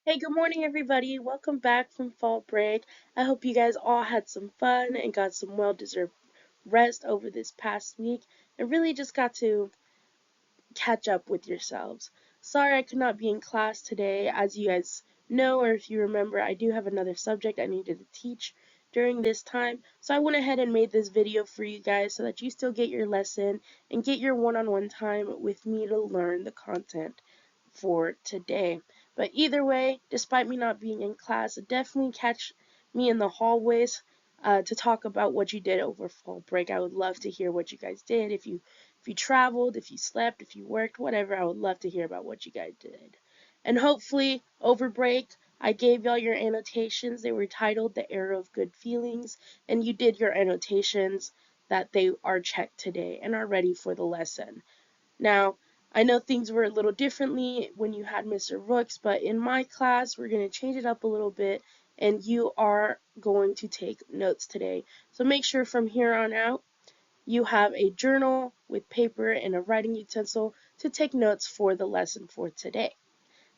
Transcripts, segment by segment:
Hey, good morning, everybody. Welcome back from fall break. I hope you guys all had some fun and got some well deserved rest over this past week and really just got to catch up with yourselves. Sorry I could not be in class today. As you guys know, or if you remember, I do have another subject I needed to teach during this time. So I went ahead and made this video for you guys so that you still get your lesson and get your one-on-one time with me to learn the content for today. But either way, despite me not being in class, definitely catch me in the hallways to talk about what you did over fall break. I would love to hear what you guys did. If you traveled, if you slept, if you worked, whatever, I would love to hear about what you guys did. And hopefully, over break, I gave y'all your annotations. They were titled The Era of Good Feelings, and you did your annotations that they are checked today and are ready for the lesson. Now, I know things were a little differently when you had Mr. Rooks, but in my class, we're going to change it up a little bit, and you are going to take notes today. So make sure from here on out, you have a journal with paper and a writing utensil to take notes for the lesson for today.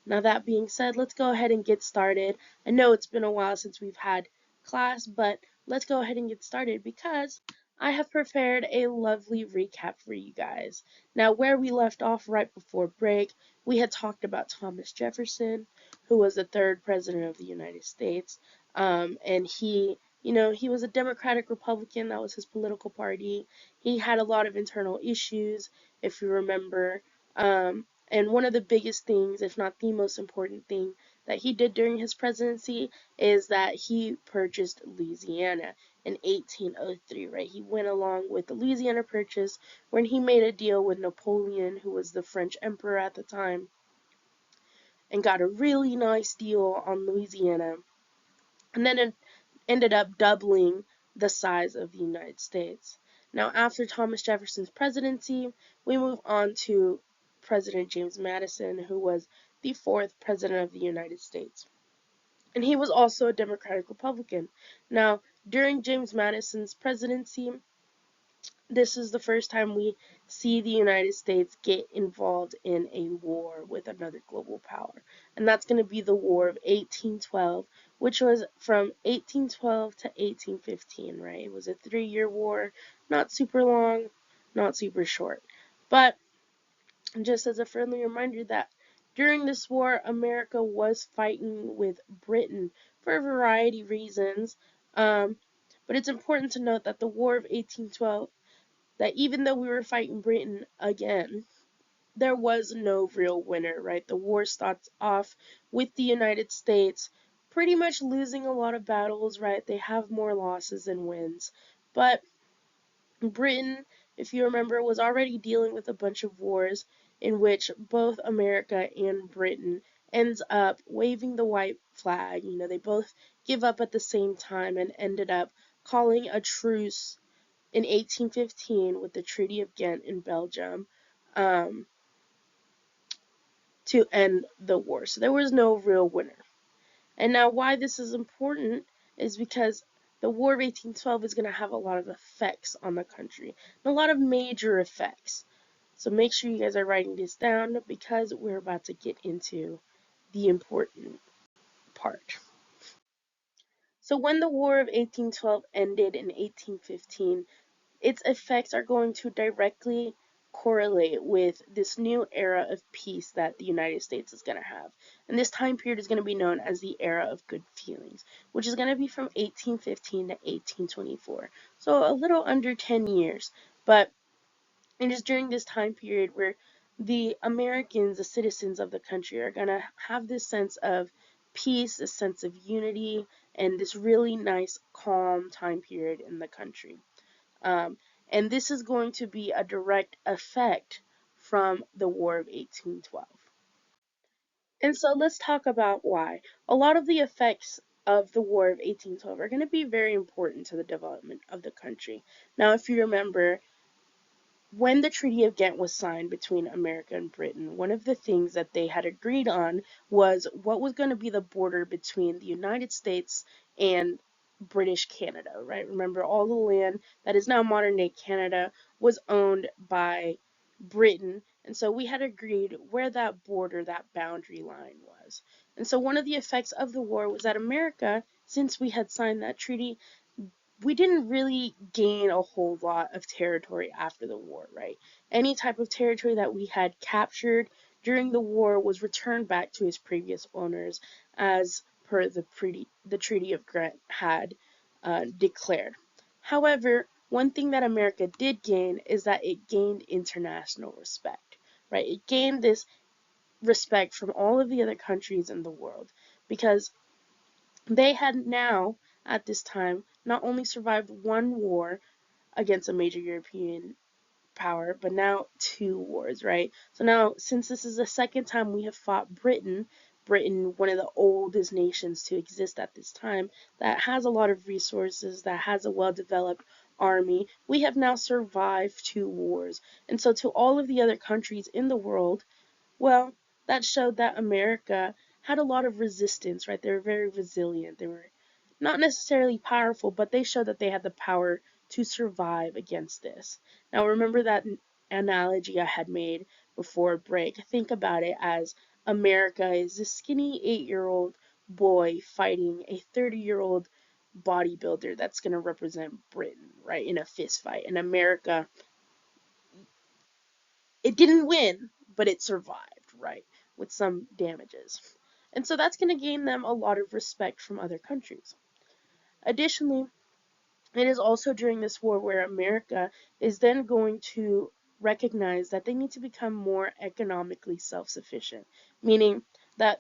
Now that being said, let's go ahead and get started. I know it's been a while since we've had class, but let's go ahead and get started because I have prepared a lovely recap for you guys. Now, where we left off right before break, we had talked about Thomas Jefferson, who was the third president of the United States, and he was a Democratic Republican. That was his political party. He had a lot of internal issues, if you remember. And one of the biggest things, if not the most important thing, that he did during his presidency is that he purchased Louisiana in 1803, right? He went along with the Louisiana Purchase when he made a deal with Napoleon, who was the French emperor at the time, and got a really nice deal on Louisiana. And then it ended up doubling the size of the United States. Now, after Thomas Jefferson's presidency, we move on to President James Madison, who was the fourth president of the United States. And he was also a Democratic Republican. Now, during James Madison's presidency, this is the first time we see the United States get involved in a war with another global power. And that's going to be the War of 1812, which was from 1812 to 1815, right? It was a 3-year war, not super long, not super short. But just as a friendly reminder that during this war, America was fighting with Britain for a variety of reasons. But it's important to note that the War of 1812, that even though we were fighting Britain again, there was no real winner, right? The war starts off with the United States pretty much losing a lot of battles, right? They have more losses than wins. But Britain, if you remember, was already dealing with a bunch of wars in which both America and Britain ends up waving the white flag. They both give up at the same time and ended up calling a truce in 1815 with the Treaty of Ghent in Belgium um, to end the war. So there was no real winner. And now why this is important is because the War of 1812 is going to have a lot of effects on the country, and a lot of major effects. So make sure you guys are writing this down because we're about to get into the important part. So when the War of 1812 ended in 1815, its effects are going to directly correlate with this new era of peace that the United States is going to have. And this time period is going to be known as the era of good feelings, which is going to be from 1815 to 1824. So a little under 10 years. But it is during this time period where the Americans, the citizens of the country, are going to have this sense of peace, a sense of unity, and this really nice, calm time period in the country. Um, and this is going to be a direct effect from the War of 1812. And so let's talk about why. A lot of the effects of the War of 1812 are going to be very important to the development of the country. Now, if you remember, when the Treaty of Ghent was signed between America and Britain, one of the things that they had agreed on was what was going to be the border between the United States and British Canada, right? Remember, all the land that is now modern day Canada was owned by Britain, and so we had agreed where that border, that boundary line was. And so one of the effects of the war was that America, since we had signed that treaty, we didn't really gain a whole lot of territory after the war, right? Any type of territory that we had captured during the war was returned back to its previous owners as per the Treaty of Ghent had declared. However, one thing that America did gain is that it gained international respect, right? It gained this respect from all of the other countries in the world because they had now, at this time, not only survived one war against a major European power, but now two wars, right? So now, since this is the second time we have fought Britain, one of the oldest nations to exist at this time, that has a lot of resources, that has a well-developed army, we have now survived two wars. And so to all of the other countries in the world, well, that showed that America had a lot of resistance, right? They were very resilient. They were not necessarily powerful, but they showed that they had the power to survive against this. Now, remember that analogy I had made before break. Think about it as America is a skinny 8-year-old boy fighting a 30-year-old bodybuilder that's going to represent Britain, right, in a fist fight. And America, it didn't win, but it survived, right, with some damages. And so that's going to gain them a lot of respect from other countries. Additionally, it is also during this war where America is then going to recognize that they need to become more economically self-sufficient, meaning that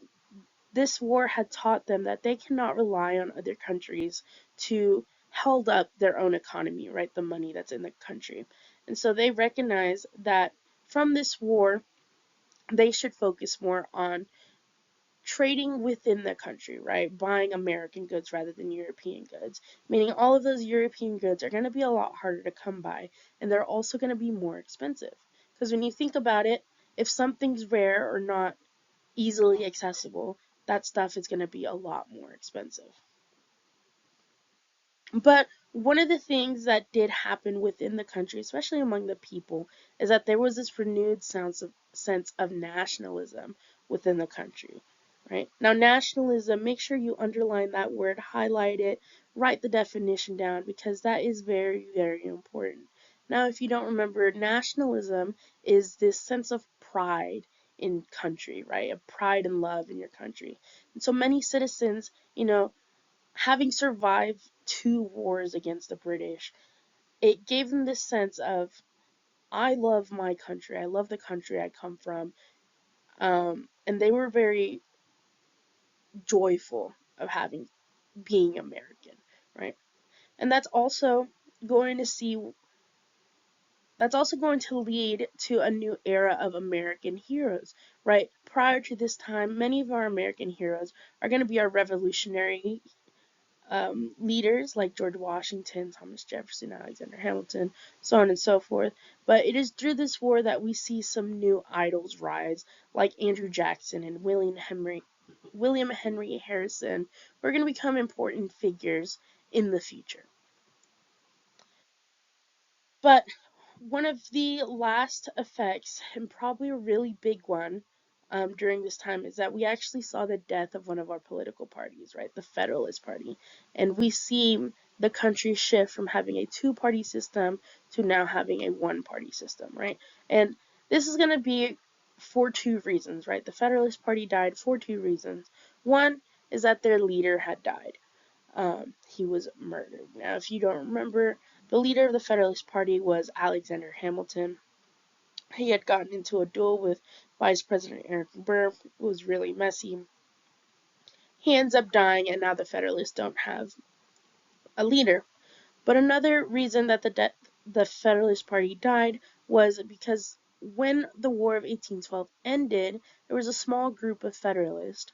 this war had taught them that they cannot rely on other countries to hold up their own economy, right? The money that's in the country. And so they recognize that from this war, they should focus more on trading within the country, right? Buying American goods rather than European goods, meaning all of those European goods are going to be a lot harder to come by, and they're also going to be more expensive. Because when you think about it, if something's rare or not easily accessible, that stuff is going to be a lot more expensive. But one of the things that did happen within the country, especially among the people, is that there was this renewed sense of nationalism within the country. Right? Now, nationalism, make sure you underline that word, highlight it, write the definition down because that is very, very important. Now, if you don't remember, nationalism is this sense of pride in country, right? A pride and love in your country. And so many citizens, having survived two wars against the British, it gave them this sense of, I love my country, I love the country I come from, and they were very joyful of being American, right? And going to see that's also going to lead to a new era of American heroes, right? Prior to this time, many of our American heroes are going to be our revolutionary leaders like George Washington, Thomas Jefferson, Alexander Hamilton, so on and so forth. But it is through this war that we see some new idols rise, like Andrew Jackson and William Henry Harrison, who are going to become important figures in the future. But one of the last effects, and probably a really big one, during this time is that we actually saw the death of one of our political parties, right? The Federalist Party. And we see the country shift from having a two-party system to now having a one-party system, right? And this is going to be for two reasons, right? The Federalist Party died for two reasons. One is that their leader had died. He was murdered. Now, if you don't remember, the leader of the Federalist Party was Alexander Hamilton. He had gotten into a duel with Vice President Aaron Burr. It was really messy. He ends up dying, and now the Federalists don't have a leader. But another reason that the Federalist Party died was because when the War of 1812 ended, there was a small group of Federalists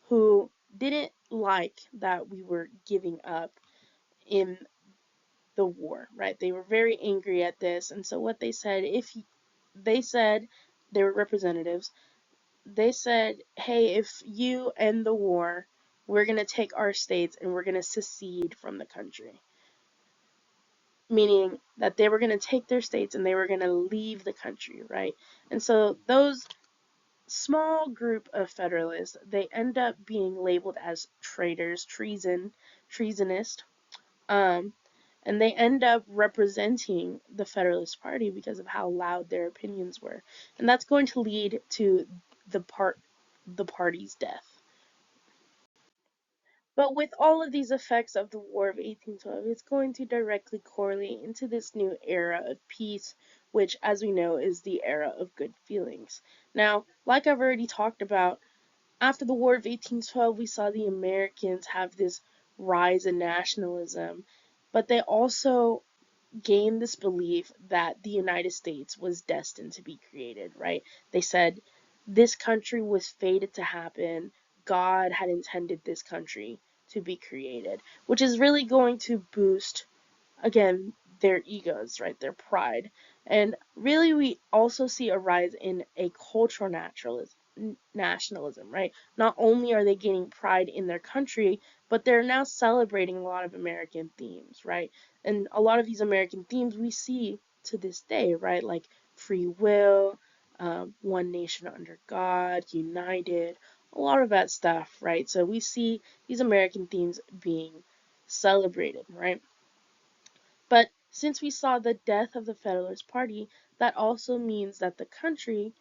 who didn't like that we were giving up in the war, right? They were very angry at this, and so what they said, they said, they were representatives, they said, hey, if you end the war, we're going to take our states and we're going to secede from the country. Meaning that they were going to take their states and they were going to leave the country, right? And so those small group of Federalists, they end up being labeled as traitors, treasonist, um, and they end up representing the Federalist Party because of how loud their opinions were, and that's going to lead to the party's death. But with all of these effects of the War of 1812, it's going to directly correlate into this new era of peace, which, as we know, is the era of good feelings. Now, like I've already talked about, after the War of 1812, we saw the Americans have this rise in nationalism, but they also gained this belief that the United States was destined to be created, right? They said this country was fated to happen. God had intended this country to be created, which is really going to boost, again, their egos, right? Their pride. And really, we also see a rise in a cultural nationalism, right? Not only are they gaining pride in their country, but they're now celebrating a lot of American themes, right? And a lot of these American themes we see to this day, right? Like free will, one nation under God, united, a lot of that stuff, right? So we see these American themes being celebrated, right? But since we saw the death of the Federalist Party, that also means that the country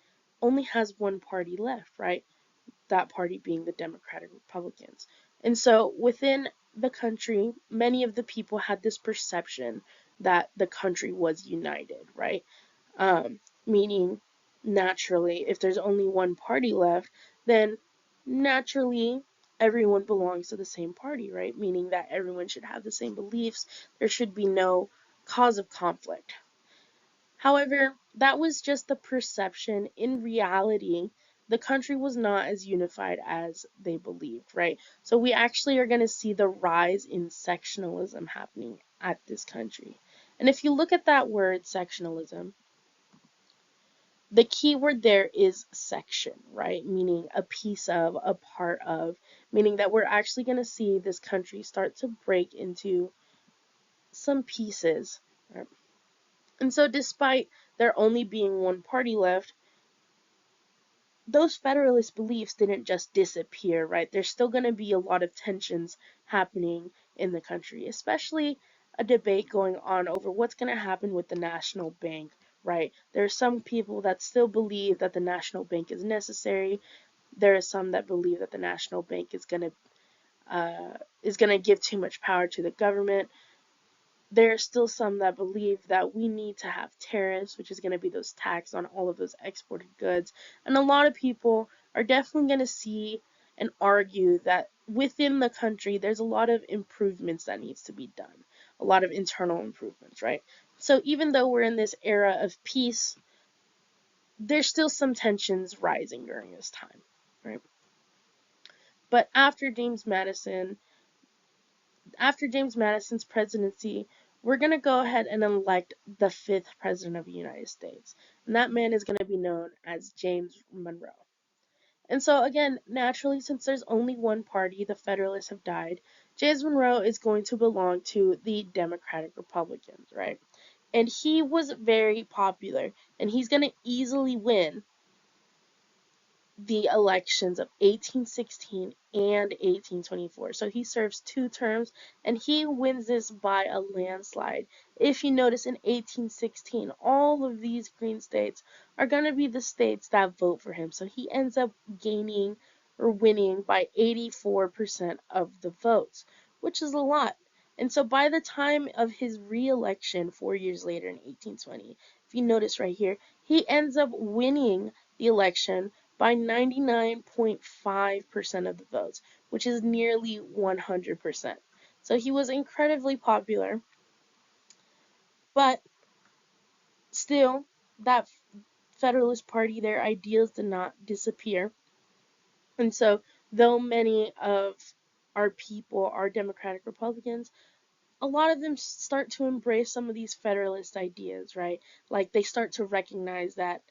only has one party left, right? That party being the Democratic Republicans. And so within the country, many of the people had this perception that the country was united, right? Meaning, naturally, if there's only one party left, then naturally everyone belongs to the same party, right? Meaning that everyone should have the same beliefs. There should be no cause of conflict. However, that was just the perception. In reality, the country was not as unified as they believed, right? So we actually are going to see the rise in sectionalism happening at this country. And if you look at that word, sectionalism, the key word there is section, right? Meaning a piece of, a part of, meaning that we're actually going to see this country start to break into some pieces, right? And so, despite there only being one party left, those Federalist beliefs didn't just disappear, right? There's still going to be a lot of tensions happening in the country, especially a debate going on over what's going to happen with the National Bank, right? There are some people that still believe that the National Bank is necessary. There are some that believe that the National Bank is going to give too much power to the government. There are still some that believe that we need to have tariffs, which is going to be those tax on all of those exported goods. And a lot of people are definitely going to see and argue that within the country, there's a lot of improvements that needs to be done, a lot of internal improvements, right? So even though we're in this era of peace, there's still some tensions rising during this time, right? But after James Madison's presidency, we're going to go ahead and elect the fifth president of the United States. And that man is going to be known as James Monroe. And so, again, naturally, since there's only one party, the Federalists have died, James Monroe is going to belong to the Democratic Republicans, right? And he was very popular, and he's going to easily win the elections of 1816 and 1824. So he serves 2 terms and he wins this by a landslide. If you notice in 1816, all of these green states are going to be the states that vote for him. So he ends up gaining or winning by 84% of the votes, which is a lot. And so by the time of his re-election 4 years later in 1820, if you notice right here, he ends up winning the election by 99.5% of the votes, which is nearly 100%. So he was incredibly popular, but still, that Federalist Party, their ideals did not disappear. And so, though many of our people are Democratic Republicans, a lot of them start to embrace some of these Federalist ideas, right? Like they start to recognize that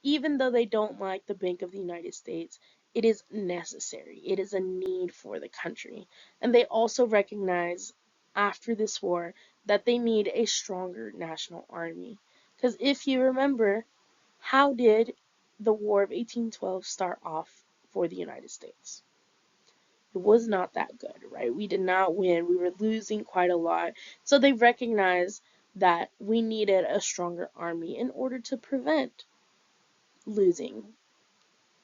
even though they don't like the Bank of the United States, it is necessary. It is a need for the country. And they also recognize after this war that they need a stronger national army. Because if you remember, how did the War of 1812 start off for the United States? It was not that good, right? We did not win. We were losing quite a lot. So they recognized that we needed a stronger army in order to prevent losing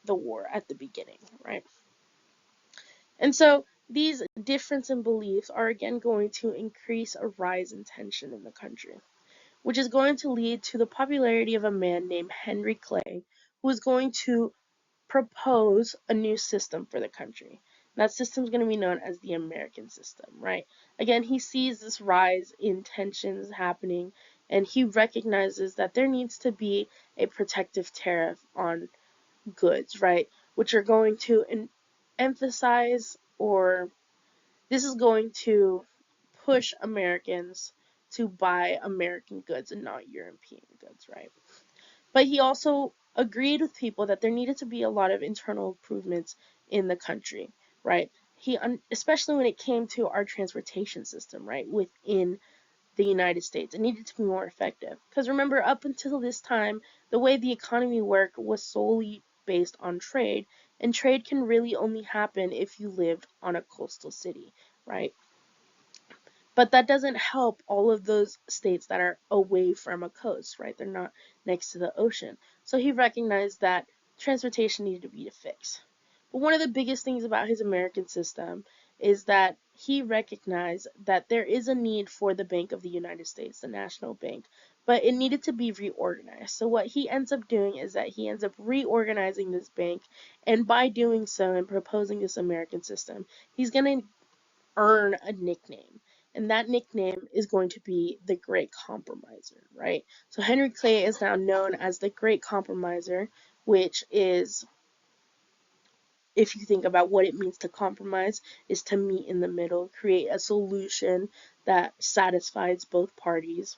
the war at the beginning, right? And so these difference in beliefs are again going to increase a rise in tension in the country, which is going to lead to the popularity of a man named Henry Clay, who is going to propose a new system for the country. That system is going to be known as the American system, right? Again, he sees this rise in tensions happening, and he recognizes that there needs to be a protective tariff on goods, right? Which are going to emphasize, or this is going to push Americans to buy American goods and not European goods, right? But he also agreed with people that there needed to be a lot of internal improvements in the country, right? Especially when it came to our transportation system, right, within the United States. It needed to be more effective. Because remember, up until this time, the way the economy worked was solely based on trade, and trade can really only happen if you lived on a coastal city, right? But that doesn't help all of those states that are away from a coast, right? They're not next to the ocean. So he recognized that transportation needed to be fixed. But one of the biggest things about his American system is that he recognized that there is a need for the Bank of the United States, the National Bank, but it needed to be reorganized. So what he ends up doing is that he ends up reorganizing this bank, and by doing so and proposing this American system, he's going to earn a nickname. And that nickname is going to be the Great Compromiser, right? So Henry Clay is now known as the Great Compromiser, which is, if you think about what it means to compromise, is to meet in the middle, create a solution that satisfies both parties.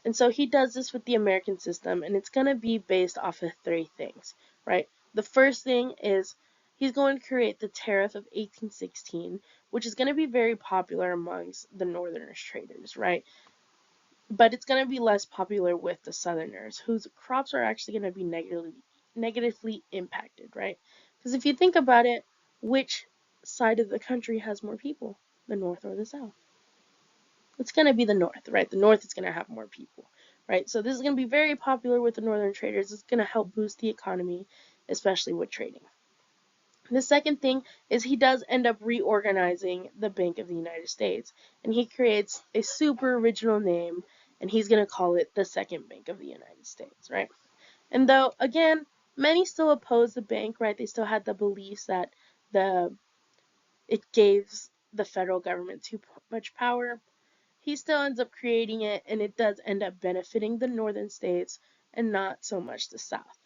And so he does this with the American system, and it's going to be based off of three things, right? The first thing is he's going to create the Tariff of 1816, which is going to be very popular amongst the Northerners traders, right? But it's going to be less popular with the Southerners, whose crops are actually going to be negatively impacted, right? Because if you think about it, which side of the country has more people, the North or the South? It's going to be the North, right? The North is going to have more people, right? So this is going to be very popular with the Northern traders. It's going to help boost the economy, especially with trading. The second thing is he does end up reorganizing the Bank of the United States, and he creates a super original name, and he's going to call it the Second Bank of the United States, right? And though, again, many still oppose the bank, right? They still had the beliefs that it gives the federal government too much power. He still ends up creating it, and it does end up benefiting the northern states and not so much the South.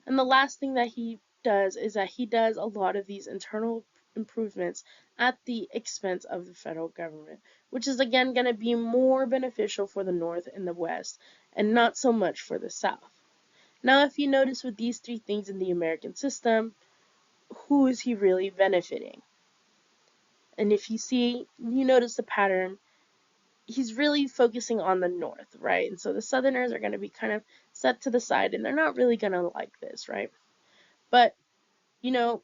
And the last thing that he does is that he does a lot of these internal improvements at the expense of the federal government, which is again going to be more beneficial for the North and the West and not so much for the South. Now, if you notice with these three things in the American system, who is he really benefiting? And if you notice the pattern, he's really focusing on the North, right? And so the Southerners are going to be kind of set to the side, and they're not really going to like this, right? But,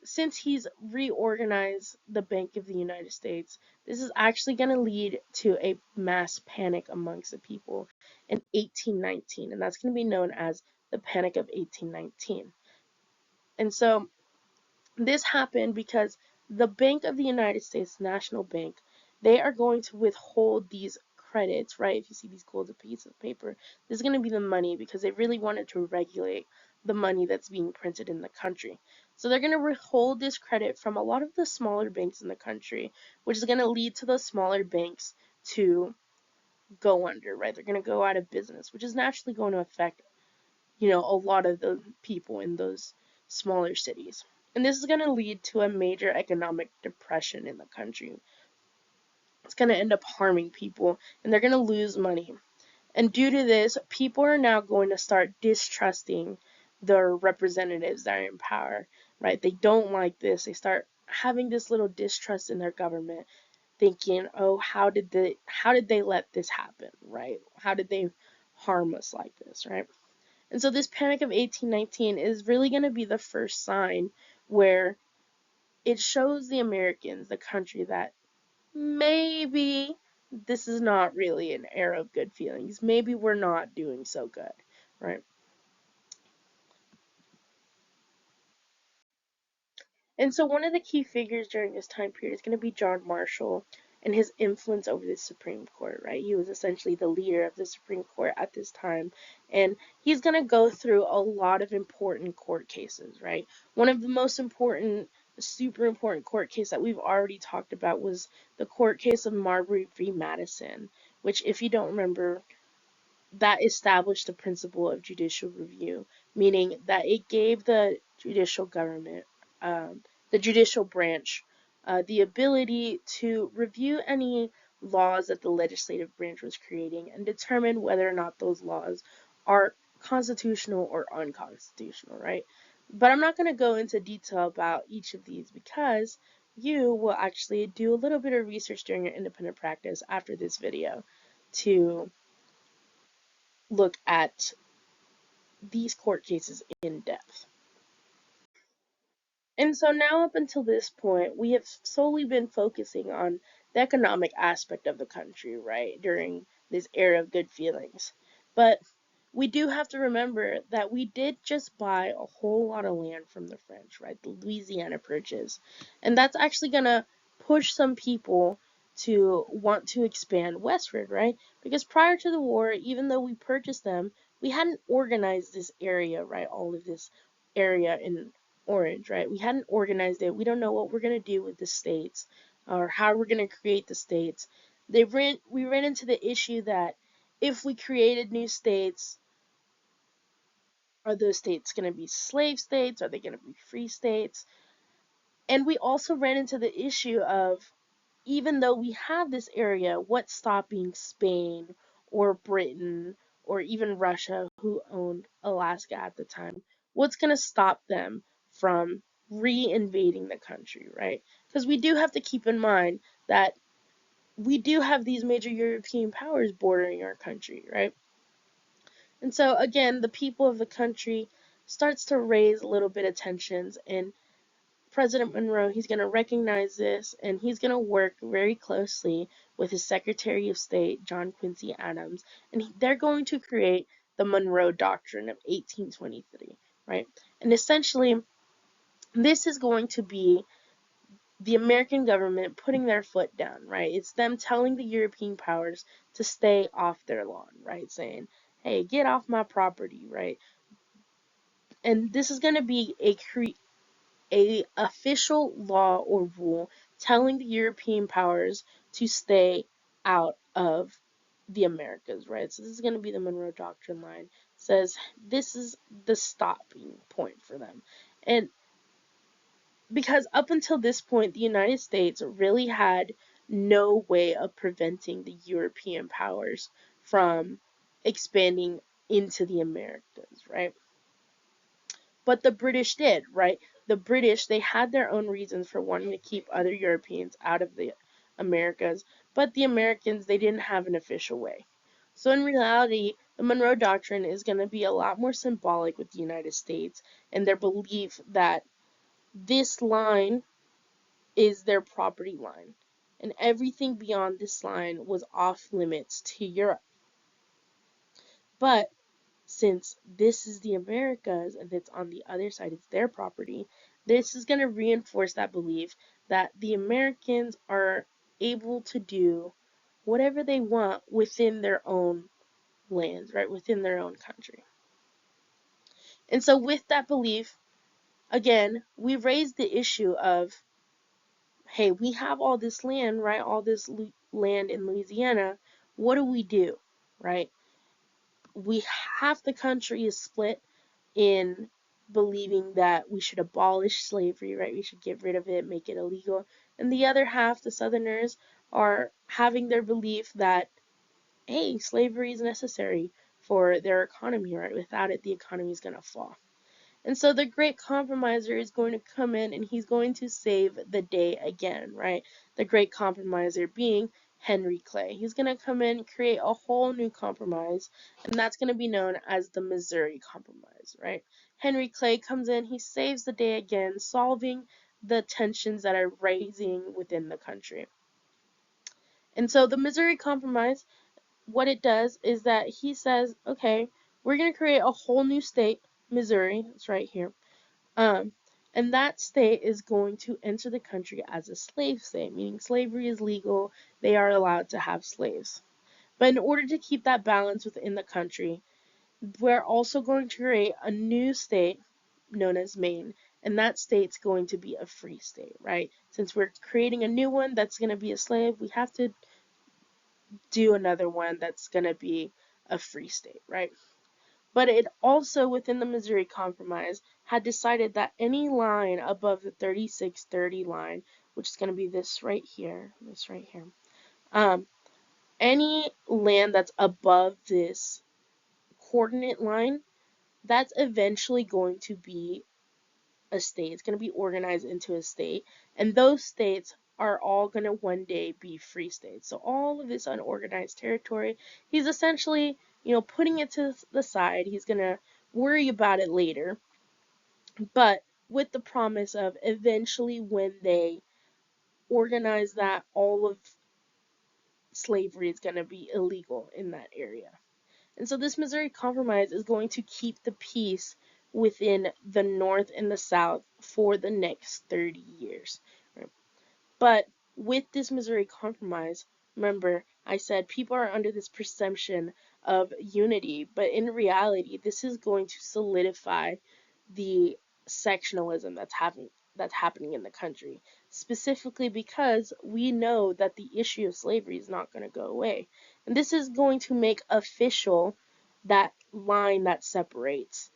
since he's reorganized the Bank of the United States, this is actually going to lead to a mass panic amongst the people in 1819, and that's going to be known as the Panic of 1819. And so this happened because the Bank of the United States, National Bank, they are going to withhold these credits, right? If you see these gold pieces of paper, this is going to be the money because they really wanted to regulate the money that's being printed in the country. So they're going to withhold this credit from a lot of the smaller banks in the country, which is going to lead to those smaller banks to go under, right? They're going to go out of business, which is naturally going to affect a lot of the people in those smaller cities. And this is going to lead to a major economic depression in the country. It's going to end up harming people, and they're going to lose money. And due to this, people are now going to start distrusting their representatives that are in power, right? They don't like this. They start having this little distrust in their government, thinking, "Oh, how did they let this happen, right? How did they harm us like this, right?" And so this Panic of 1819 is really going to be the first sign where it shows the Americans, the country, that maybe this is not really an era of good feelings. Maybe we're not doing so good, right? And so one of the key figures during this time period is going to be John Marshall and his influence over the Supreme Court, right? He was essentially the leader of the Supreme Court at this time, and he's going to go through a lot of important court cases, right? One of the most important, super important court case that we've already talked about was the court case of Marbury v. Madison, which, if you don't remember, that established the principle of judicial review, meaning that it gave the judicial government, um, the judicial branch, the ability to review any laws that the legislative branch was creating and determine whether or not those laws are constitutional or unconstitutional, right? But I'm not going to go into detail about each of these because you will actually do a little bit of research during your independent practice after this video to look at these court cases in depth. And so now, up until this point, we have solely been focusing on the economic aspect of the country, right, during this era of good feelings. But we do have to remember that we did just buy a whole lot of land from the French, right, the Louisiana Purchase. And that's actually going to push some people to want to expand westward, right? Because prior to the war, even though we purchased them, we hadn't organized this area, right, all of this area in Orange, right? We hadn't organized it. We don't know what we're gonna do with the states or how we're gonna create the states. We ran into the issue that if we created new states, are those states gonna be slave states? Are they gonna be free states? And we also ran into the issue of, even though we have this area, what's stopping Spain or Britain or even Russia, who owned Alaska at the time? What's going to stop them from re-invading the country, right? Because we do have to keep in mind that we do have these major European powers bordering our country, right? And so again, the people of the country starts to raise a little bit of tensions, and President Monroe, he's going to recognize this, and he's going to work very closely with his Secretary of State, John Quincy Adams, and they're going to create the Monroe Doctrine of 1823, right? And essentially, this is going to be the American government putting their foot down, right? It's them telling the European powers to stay off their lawn, right? Saying, hey, get off my property, right? And this is going to be a official law or rule telling the European powers to stay out of the Americas, right? So this is going to be the Monroe Doctrine line. It says this is the stopping point for them. And because up until this point, the United States really had no way of preventing the European powers from expanding into the Americas, right? But the British did, right? The British, they had their own reasons for wanting to keep other Europeans out of the Americas, but the Americans, they didn't have an official way. So in reality, the Monroe Doctrine is going to be a lot more symbolic with the United States and their belief that this line is their property line, and everything beyond this line was off limits to Europe. But since this is the Americas and it's on the other side, it's their property, this is going to reinforce that belief that the Americans are able to do whatever they want within their own lands, right? Within their own country. And so, with that belief, again, we raised the issue of, hey, we have all this land, right? All this land in Louisiana. What do? Right? We half the country is split in believing that we should abolish slavery, right? We should get rid of it, make it illegal. And the other half, the Southerners, are having their belief that, hey, slavery is necessary for their economy, right? Without it, the economy is going to fall. And so the great compromiser is going to come in and he's going to save the day again, right? The great compromiser being, Henry Clay. He's going to come in, create a whole new compromise, and that's going to be known as the Missouri Compromise, right? Henry Clay comes in, he saves the day again, solving the tensions that are rising within the country. And so the Missouri Compromise, what it does is that he says, okay, we're going to create a whole new state, Missouri, it's right here. Um, and that state is going to enter the country as a slave state, meaning slavery is legal, they are allowed to have slaves. But in order to keep that balance within the country, we're also going to create a new state known as Maine, and that state's going to be a free state, right? Since we're creating a new one that's going to be a slave, we have to do another one that's going to be a free state, right? But it also, within the Missouri Compromise, had decided that any line above the 3630 line, which is going to be this right here, any land that's above this coordinate line, that's eventually going to be a state. It's going to be organized into a state, and those states are all going to one day be free states. So all of this unorganized territory, he's essentially, putting it to the side. He's going to worry about it later, but with the promise of eventually when they organize that, all of slavery is going to be illegal in that area. And so this Missouri Compromise is going to keep the peace within the North and the South for the next 30 years. Right? But with this Missouri Compromise, remember, I said people are under this perception of unity, but in reality, this is going to solidify the sectionalism that's happening in the country, specifically because we know that the issue of slavery is not going to go away. And this is going to make official that line that separates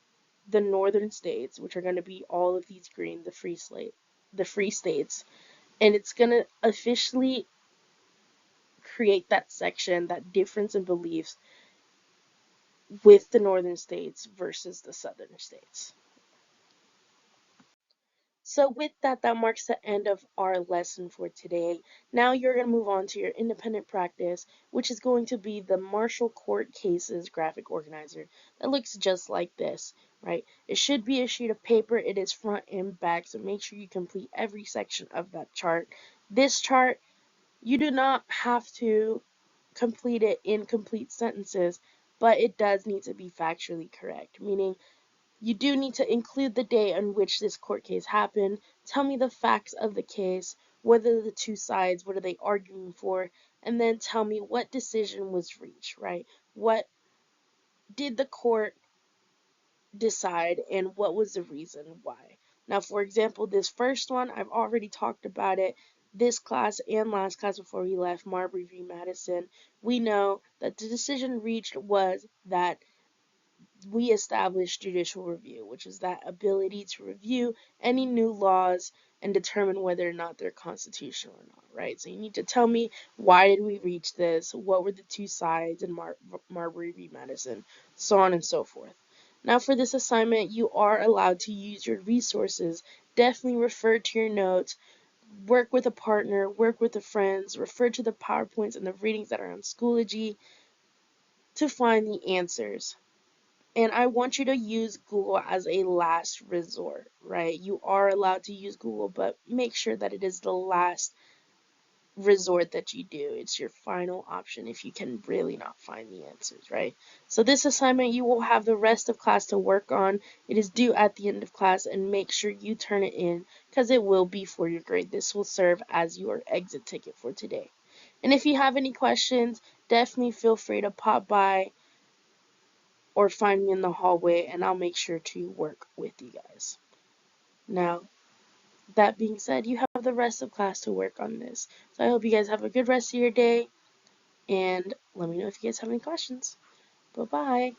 the northern states, which are going to be all of these green, the free states, and it's going to officially create that section, that difference in beliefs with the northern states versus the southern states. So with that, that marks the end of our lesson for today. Now you're going to move on to your independent practice, which is going to be the Marshall Court Cases graphic organizer. That looks just like this, right? It should be a sheet of paper. It is front and back, so make sure you complete every section of that chart. This chart, you do not have to complete it in complete sentences, but it does need to be factually correct, meaning you do need to include the day on which this court case happened, tell me the facts of the case, what are the two sides, what are they arguing for, and then tell me what decision was reached, right? What did the court decide and what was the reason why? Now, for example, this first one, I've already talked about it. This class and last class before we left, Marbury v. Madison, we know that the decision reached was that we established judicial review, which is that ability to review any new laws and determine whether or not they're constitutional or not, right? So you need to tell me, why did we reach this? What were the two sides in Marbury v. Madison? So on and so forth. Now for this assignment, you are allowed to use your resources. Definitely refer to your notes. Work with a partner, work with the friends, refer to the PowerPoints and the readings that are on Schoology to find the answers. And I want you to use Google as a last resort, right? You are allowed to use Google, but make sure that it is the last resort that you do. It's your final option if you can really not find the answers, right? So this assignment, you will have the rest of class to work on. It is due at the end of class, and make sure you turn it in because it will be for your grade. This will serve as your exit ticket for today. And if you have any questions, definitely feel free to pop by or find me in the hallway, and I'll make sure to work with you guys. Now, that being said, you have the rest of class to work on this. So I hope you guys have a good rest of your day, and let me know if you guys have any questions. Bye-bye.